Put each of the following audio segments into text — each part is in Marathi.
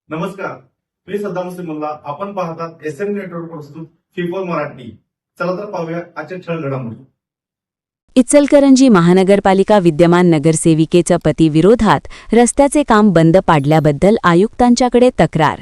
नमस्कार, मी सद्दाम मुस्लिमुल्ला. आपण पाहतात एसएम नेटवर्क प्रस्तुत फिफोल मराठी. चला तर पाहूया आजच्या ठळक घडामोडी. इचलकरंजी महानगरपालिका विद्यमान नगरसेविकेच्या पतीविरोधात रस्त्याचे काम बंद पाडल्याबद्दल आयुक्तांच्याकडे तक्रार.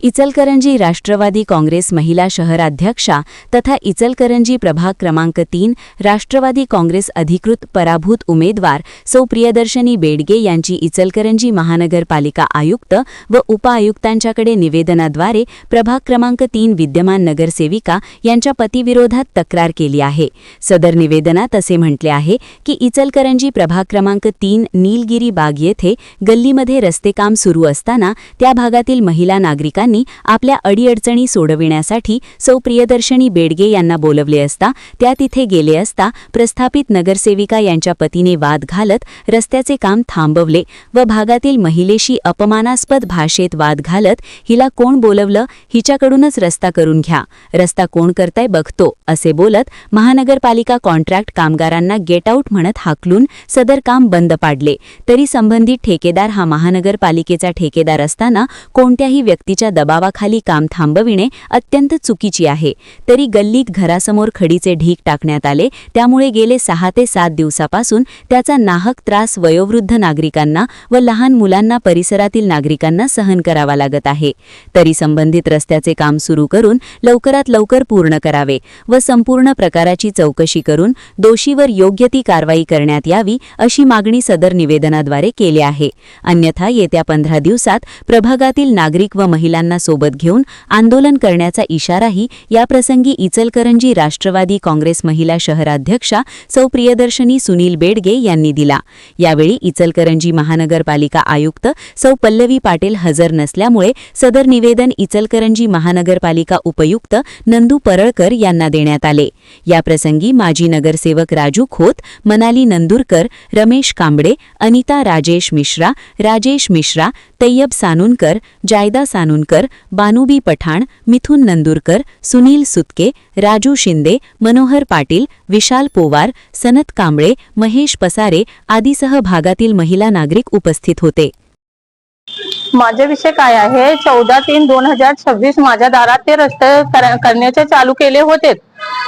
इचलकरंजी राष्ट्रवादी काँग्रेस महिला शहराध्यक्षा तथा इचलकरंजी प्रभाग क्रमांक 3 राष्ट्रवादी काँग्रेस अधिकृत पराभूत उमेदवार सौ प्रियदर्शनी बेडगे यांची इचलकरंजी महानगरपालिका आयुक्त व उपआयुक्तांच्याकडे निवेदनाद्वारे प्रभाग क्रमांक 3 विद्यमान नगरसेविका यांच्या पतीविरोधात तक्रार केली आहे. सदर निवेदनात असे म्हटले आहे की इचलकरंजी प्रभाग क्रमांक 3 नीलगिरी बाग येथे गल्लीमध्ये रस्ते काम सुरू असताना त्या भागातील महिला नागरिकांनी आपल्या अडीअडचणी सोडविण्यासाठी सौ प्रियदर्शनी बेडगे यांना बोलवले असता त्या तिथे गेले असता प्रस्थापित नगरसेविका यांच्या पतीने वाद घालत रस्त्याचे काम थांबवले व भागातील महिलेशी अपमानास्पद भाषेत वाद घालत हिला कोण बोलवलं, हिच्याकडूनच रस्ता करून घ्या, रस्ता कोण करताय बघतो असे बोलत महानगरपालिका कॉन्ट्रॅक्ट कामगारांना गेट आऊट म्हणत हाकलून सदर काम बंद पाडले. तरी संबंधित ठेकेदार हा महानगरपालिकेचा ठेकेदार असताना कोणत्याही व्यक्तीच्या दबावाखाली काम थांबविणे अत्यंत चुकीची आहे. तरी गल्लीत घरासमोर खडीचे ढीग टाकण्यात आले, त्यामुळे गेले 6 ते 7 दिवसापासून त्याचा नाहक त्रास वयोवृद्ध नागरिकांना व लहान मुलांना परिसरातील नागरिकांना सहन करावा लागत आहे. तरी संबंधित रस्त्याचे काम सुरू करून लवकरात लवकर पूर्ण करावे व संपूर्ण प्रकाराची चौकशी करून दोषीवर योग्य ती कारवाई करण्यात यावी अशी मागणी सदर निवेदनाद्वारे केली आहे. अन्यथा येत्या 15 दिवसात प्रभागातील नागरिक व महिलांना सोबत घेऊन आंदोलन करण्याचा इशाराही याप्रसंगी इचलकरंजी राष्ट्रवादी काँग्रेस महिला शहराध्यक्षा सौ प्रियदर्शनी सुनील बेडगे यांनी दिला. यावेळी इचलकरंजी महानगरपालिका आयुक्त सौ पल्लवी पाटील हजर नसल्यामुळे सदर निवेदन इचलकरंजी महानगरपालिका उपयुक्त नंदू परळकर यांना देण्यात आले. याप्रसंगी माजी नगरसेवक राजू खोत, मनाली नंदुरकर, रमेश कांबळे, अनिता राजेश मिश्रा, तैयब सानुनकर, जायदा सानुनकर, बानुबी पठाण, मिथुन नंदुरकर, सुनील सुतके, राजू शिंदे, मनोहर पाटील, विशाल पोवार, सनत कांबळे, महेश पसारे आदीसह भागातील महिला नागरिक उपस्थित होते. माझे विषय काय आहे, 14/3/2026 माझ्या दारात ते रस्ते करण्याचे चालू केले होते.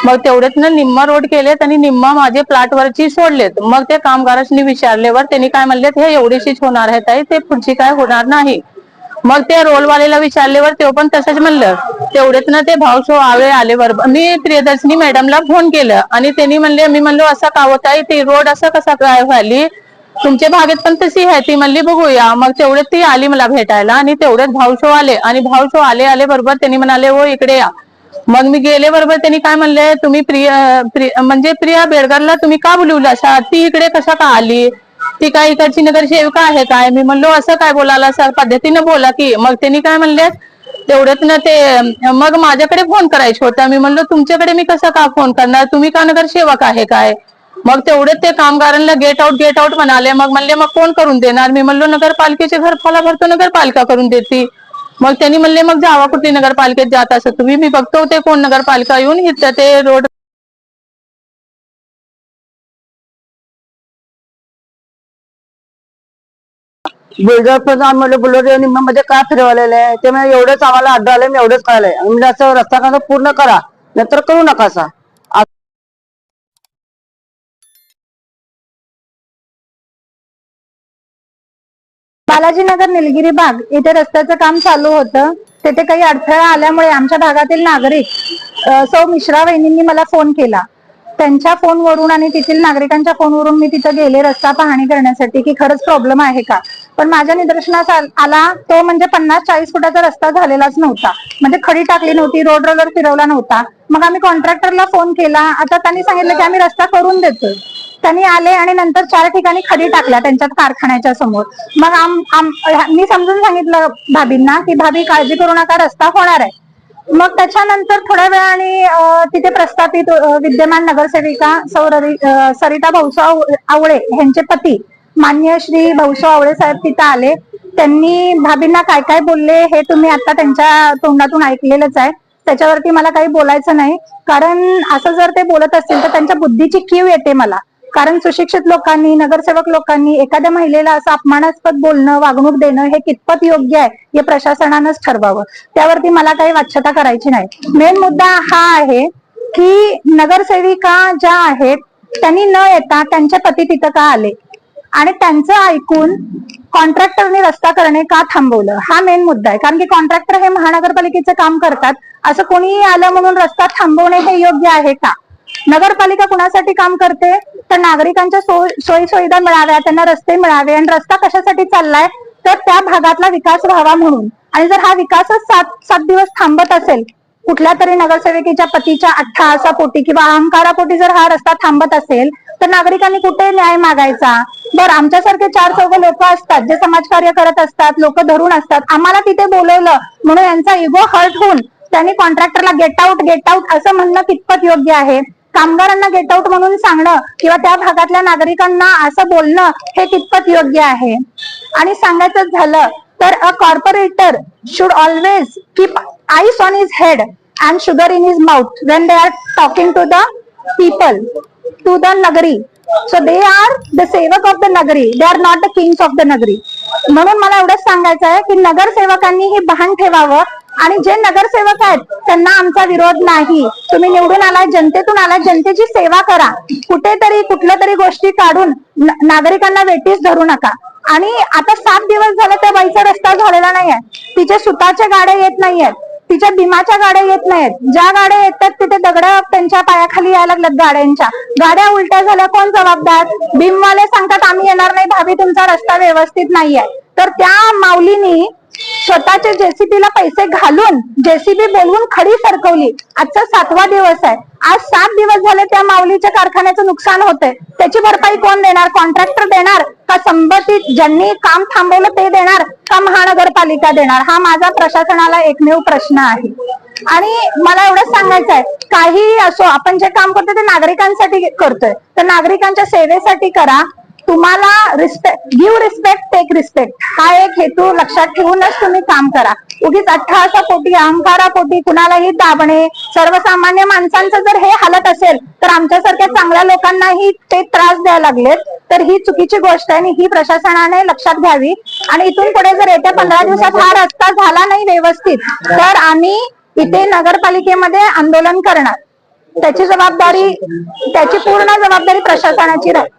मग तेवढेच ना निम्मा रोड केलेत आणि निम्मा माझे प्लॉटवरची सोडलेत. मग ते कामगारांनी विचारल्यावर त्यांनी काय म्हणलेत, हे एवढीशीच होणार आहे ताई, ते पुढची काय होणार नाही. मग ते रोलवालेला विचारल्यावर ते पण तसंच म्हणलं. तेवढेच ना ते भाऊसो आले बरोबर. मी प्रियदर्शनी मॅडमला फोन केलं आणि त्यांनी म्हणले, मी म्हणलो असं का होत आहे, ती रोड असं कसा काय व्हायली, तुमच्या भागेत पण तशी आहे. ती म्हणली बघूया. मग तेवढेच ती आली मला भेटायला आणि तेवढेच भाऊसो आले आणि भाऊसो आले बरोबर त्यांनी म्हणाले, हो इकडे या. मग मी गेले बरोबर त्यांनी काय म्हणले, तुम्ही प्रिया बेडगरला तुम्ही का बोलवलं असा, ती इकडे कसा का आली, ती काय इकडची नगरसेविका आहे काय. मी म्हणलो असं काय बोलायला सर, पद्धतीनं बोला की. मग त्यांनी काय म्हणले, तेवढ्यात ना ते मग माझ्याकडे फोन करायचा होता. मी म्हणलो तुमच्याकडे मी कसा का फोन करणार, तुम्ही का नगरसेवक आहे काय. मग तेवढे ते कामगारांना गेट आउट म्हणाले. मग म्हणले मग कोण करून देणार. मी म्हणलो नगरपालिकेचे घरफाला भरतो, नगरपालिका करून देते. मग त्यांनी म्हणले मग जावा कुठली नगरपालिकेत जात असं तुम्ही. मी बघतो ते कोण नगरपालिका येऊन इथं ते रोड बुलडर पण आम्हाला बुलडर निम्म्यामध्ये का फिरवलेलं आहे, ते म्हणजे एवढंच आम्हाला अड्डा आलंय, मी एवढंच कळलंय. म्हणजे असं रस्ता कसं पूर्ण करा, नंतर करू नका असा. बालाजीनगर निलगिरी बाग इथे रस्त्याचं काम चालू होतं. तेथे काही अडथळा आल्यामुळे आमच्या भागातील नागरिक सौ मिश्रा वहिनींनी मला फोन केला. त्यांच्या फोनवरून आणि तेथील नागरिकांच्या फोनवरून मी तिथं गेले रस्ता पाहणी करण्यासाठी की खरंच प्रॉब्लेम आहे का. पण माझ्या निदर्शनास आला तो म्हणजे 50-40 फुटाचा रस्ता झालेलाच नव्हता, म्हणजे खडी टाकली नव्हती, रोड रोलर फिरवला नव्हता. मग आम्ही कॉन्ट्रॅक्टरला फोन केला. आता त्यांनी सांगितलं की आम्ही रस्ता करून देतोय. त्यांनी आले आणि नंतर 4 ठिकाणी खडी टाकल्या त्यांच्या कारखान्याच्या समोर. मग मी समजून सांगितलं भाभींना की भाभी काळजी करू नका, रस्ता होणार आहे. मग त्याच्यानंतर थोड्या वेळाने तिथे प्रस्थापित विद्यमान नगरसेविका सरिता भाऊसाव आवळे यांचे पती मान्य श्री भाऊसाव आवळे साहेब तिथे आले. त्यांनी भाभींना काय काय बोलले हे तुम्ही आता त्यांच्या तोंडातून ऐकलेलंच आहे. त्याच्यावरती मला काही बोलायचं नाही, कारण असं जर ते बोलत असतील तर त्यांच्या बुद्धीची कीव येते मला. कारण सुशिक्षित लोकांनी, नगरसेवक लोकांनी एखाद्या महिलेला असं अपमानास्पद बोलणं, वागणूक देणं हे कितपत योग्य आहे हे प्रशासनानंच ठरवावं. त्यावरती मला काही वाच्यता करायची नाही. मेन मुद्दा हा आहे की नगरसेविका ज्या आहेत त्यांनी न येता त्यांचे पती तिथं का आले आणि त्यांचं ऐकून कॉन्ट्रॅक्टरने रस्ता करणे का थांबवलं, हा मेन मुद्दा आहे. कारण की कॉन्ट्रॅक्टर हे महानगरपालिकेचे काम करतात, असं कोणीही आलं म्हणून रस्ता थांबवणे हे योग्य आहे का? नगरपालिका कुणासाठी काम करते तर नागरिकांच्या सोयी सुविधा मिळाव्या, त्यांना रस्ते मिळावे. आणि रस्ता कशासाठी चाललाय तर त्या भागातला विकास व्हावा म्हणून. आणि जर हा विकासच 7 दिवस थांबत असेल, कुठल्या तरी नगरसेविकेच्या पतीच्या अट्टहासापोटी किंवा अहंकारापोटी जर हा रस्ता थांबत असेल तर नागरिकांनी कुठे न्याय मागायचा? बरं, आमच्यासारखे 4 लोक असतात जे समाजकार्य करत असतात, लोक धरून असतात, आम्हाला तिथे बोलवलं म्हणून यांचा इगो हर्ट होऊन त्यांनी कॉन्ट्रॅक्टरला गेट आउट असं म्हणणं कितपत योग्य आहे? कामगारांना गेट आउट म्हणून सांगणं किंवा त्या भागातल्या नागरिकांना असं बोलणं हे कितपत योग्य आहे? आणि सांगायचं झालं तर a corporator should always keep ice on his head and sugar in his mouth when they are talking to the people, to the nagari. So they are the sevak of the nagari, they are not the kings of the nagari. म्हणून मला एवढंच सांगायचं आहे की नगरसेवकांनी हे भान ठेवावं. आणि जे नगरसेवक आहेत त्यांना आमचा विरोध नाही. तुम्ही निवडून आलाय, जनतेतून आलाय, जनतेची सेवा करा. कुठेतरी कुठल्या तरी गोष्टी काढून नागरिकांना वेठीस धरू नका. आणि आता 7 दिवस झाले त्या बाईचा रस्ता झालेला नाहीये. तिच्या सुताच्या गाड्या येत नाहीयेत, तिच्या भीमाच्या गाड्या येत नाहीत. ज्या गाड्या येतात तिथे दगड त्यांच्या पायाखाली यायला लागल्यात गाड्यांच्या. गाड्या उलट्या झाल्या, कोण जबाबदार? भीमवाले सांगतात आम्ही येणार नाही भाभी, तुमचा रस्ता व्यवस्थित नाहीये. तर त्या माऊलीनी स्वतःच्या जेसीबीला पैसे घालून जेसीबी बोलवून खडी सरकवली. आजचा 7वा दिवस आहे. आज 7 दिवस झाले त्या माऊलीच्या कारखान्याचं नुकसान होतंय. त्याची भरपाई कोण देणार? कॉन्ट्रॅक्टर देणार का संबंधित ज्यांनी काम थांबवलं ते देणार का महानगरपालिका देणार? हा माझा प्रशासनाला एकमेव प्रश्न आहे. आणि मला एवढंच सांगायचं आहे, काही असो, आपण जे काम करतोय ते नागरिकांसाठी करतोय, तर नागरिकांच्या सेवेसाठी करा. तुम्हाला गिव्ह रिस्पेक्ट, टेक रिस्पेक्ट हा एक हेतू लक्षात ठेवूनच तुम्ही काम करा. उगीच अट्टहासापोटी, अहंकारापोटी कुणालाही दाबणे, सर्वसामान्य माणसांचं जर हे हालत असेल तर आमच्यासारख्या चांगल्या लोकांनाही ते त्रास द्यायला लागलेत, तर ही चुकीची गोष्ट आहे आणि ही प्रशासनाने लक्षात घ्यावी. आणि इथून पुढे जर येत्या 15 दिवसात हा रस्ता झाला नाही व्यवस्थित तर आम्ही इथे नगरपालिकेमध्ये आंदोलन करणार. त्याची पूर्ण जबाबदारी प्रशासनाची राहील.